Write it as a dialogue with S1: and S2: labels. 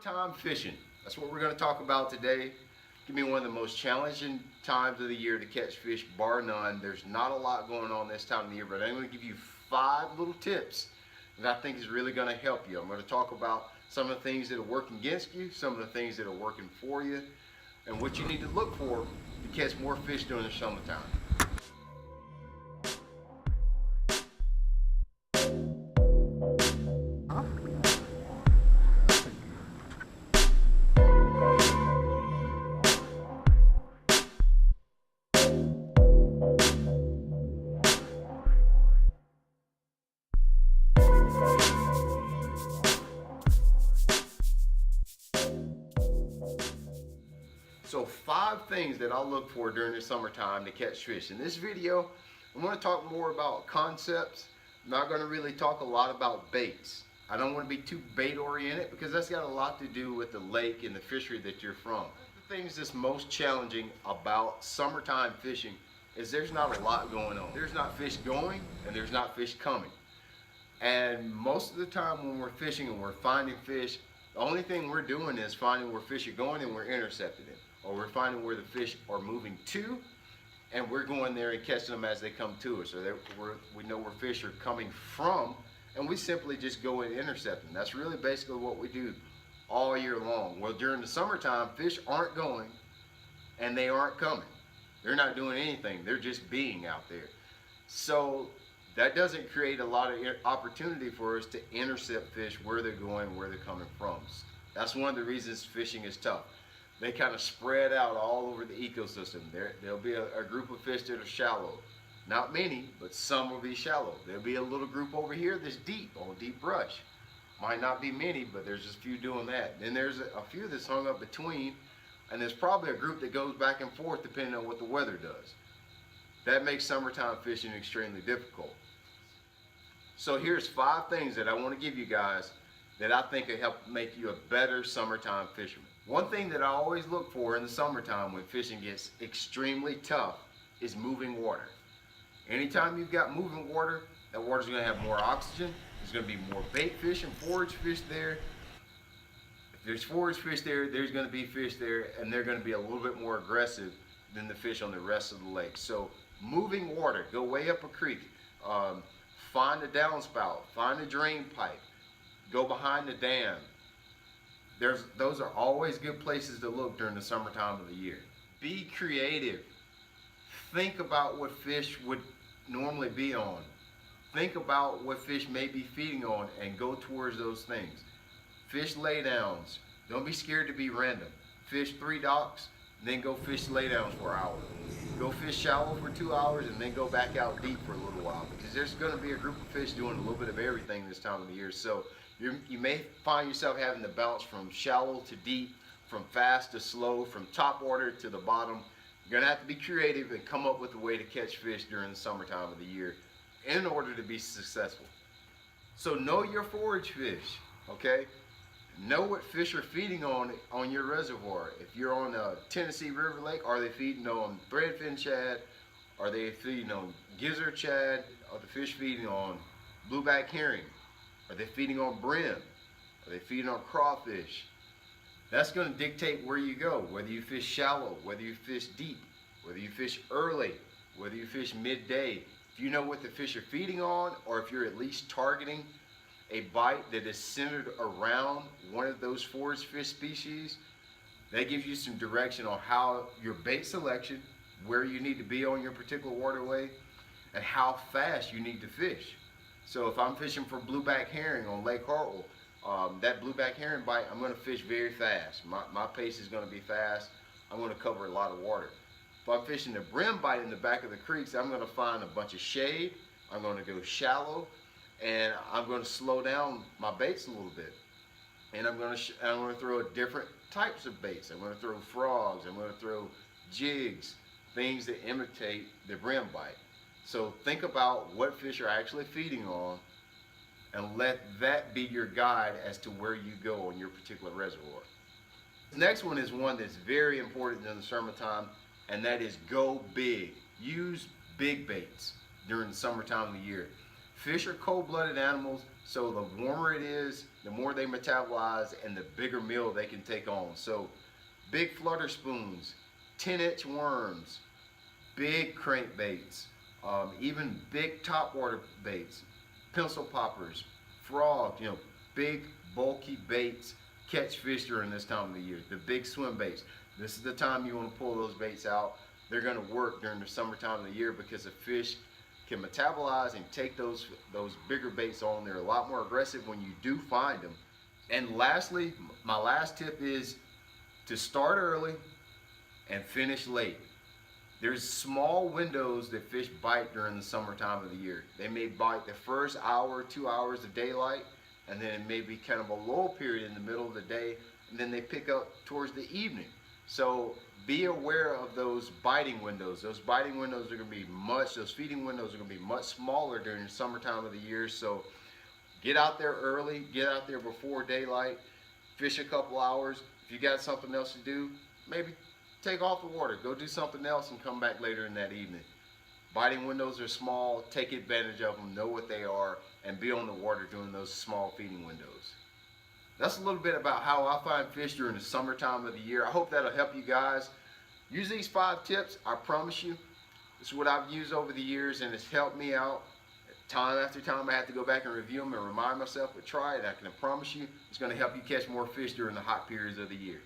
S1: Summertime fishing. That's what we're going to talk about today. Give me one of the most challenging times of the year to catch fish, bar none. There's not a lot going on this time of the year, but I'm going to give you 5 little tips that I think is really going to help you. I'm going to talk about some of the things that are working against you, some of the things that are working for you, and what you need to look for to catch more fish during the summertime. So 5 things that I'll look for during the summertime to catch fish. In this video, I'm going to talk more about concepts. I'm not going to really talk a lot about baits. I don't want to be too bait oriented because that's got a lot to do with the lake and the fishery that you're from. The things that's most challenging about summertime fishing is there's not a lot going on. There's not fish going and there's not fish coming. And most of the time when we're fishing and we're finding fish, the only thing we're doing is finding where fish are going and we're intercepting it. Or we're finding where the fish are moving to, and we're going there and catching them as they come to us. Or we know where fish are coming from, and we simply just go and intercept them. That's really basically what we do all year long. Well, during the summertime, fish aren't going, and they aren't coming. They're not doing anything. They're just being out there. So that doesn't create a lot of opportunity for us to intercept fish where they're going, where they're coming from. That's one of the reasons fishing is tough. They kind of spread out all over the ecosystem. There'll be a group of fish that are shallow. Not many, but some will be shallow. There'll be a little group over here that's deep, on deep brush. Might not be many, but there's just a few doing that. Then there's a few that's hung up between, and there's probably a group that goes back and forth depending on what the weather does. That makes summertime fishing extremely difficult. So here's 5 things that I want to give you guys that I think will help make you a better summertime fisherman. One thing that I always look for in the summertime when fishing gets extremely tough is moving water. Anytime you've got moving water, that water's going to have more oxygen. There's going to be more bait fish and forage fish there. If there's forage fish there, there's going to be fish there, and they're going to be a little bit more aggressive than the fish on the rest of the lake. So moving water, go way up a creek, find a downspout, find a drain pipe, go behind the dam. Those are always good places to look during the summertime of the year. Be creative. Think about what fish would normally be on. Think about what fish may be feeding on and go towards those things. Fish laydowns. Don't be scared to be random. Fish 3 docks, then go fish laydowns for an hour. Go fish shallow for 2 hours and then go back out deep for a little while, because there's going to be a group of fish doing a little bit of everything this time of the year. So you may find yourself having to bounce from shallow to deep, from fast to slow, from top water to the bottom. You're going to have to be creative and come up with a way to catch fish during the summertime of the year in order to be successful. So know your forage fish, okay? Know what fish are feeding on your reservoir. If you're on a Tennessee River Lake, are they feeding on threadfin shad? Are they feeding on gizzard shad? Are the fish feeding on blueback herring? Are they feeding on brim? Are they feeding on crawfish? That's going to dictate where you go, whether you fish shallow, whether you fish deep, whether you fish early, whether you fish midday. If you know what the fish are feeding on, or if you're at least targeting a bite that is centered around one of those forage fish species, that gives you some direction on how your bait selection, where you need to be on your particular waterway, and how fast you need to fish. So if I'm fishing for blueback herring on Lake Hartwell, that blueback herring bite, I'm going to fish very fast. My pace is going to be fast. I'm going to cover a lot of water. If I'm fishing the brim bite in the back of the creeks, I'm going to find a bunch of shade. I'm going to go shallow, and I'm going to slow down my baits a little bit. And I'm going to throw different types of baits. I'm going to throw frogs. I'm going to throw jigs, things that imitate the brim bite. So think about what fish are actually feeding on, and let that be your guide as to where you go on your particular reservoir. The next one is one that's very important in the summertime, and that is go big. Use big baits during the summertime of the year. Fish are cold-blooded animals, so the warmer it is, the more they metabolize and the bigger meal they can take on. So big flutter spoons, 10-inch worms, big crankbaits, even big topwater baits, pencil poppers, frog, big bulky baits catch fish during this time of the year. The big swim baits. This is the time you want to pull those baits out. They're going to work during the summertime of the year because the fish can metabolize and take those bigger baits on. They're a lot more aggressive when you do find them. And lastly, my last tip is to start early and finish late. There's small windows that fish bite during the summertime of the year. They may bite the first hour, 2 hours of daylight, and then it may be kind of a lull period in the middle of the day, and then they pick up towards the evening. So be aware of those biting windows. Those biting windows are going to be those feeding windows are going to be much smaller during the summertime of the year. So get out there early, get out there before daylight, fish a couple hours. If you got something else to do, maybe take off the water, go do something else and come back later in that evening. Biting windows are small, take advantage of them, know what they are, and be on the water during those small feeding windows. That's a little bit about how I find fish during the summertime of the year. I hope that'll help you guys. Use these 5 tips, I promise you. This is what I've used over the years and it's helped me out. Time after time I have to go back and review them and remind myself, but try it. I can promise you it's going to help you catch more fish during the hot periods of the year.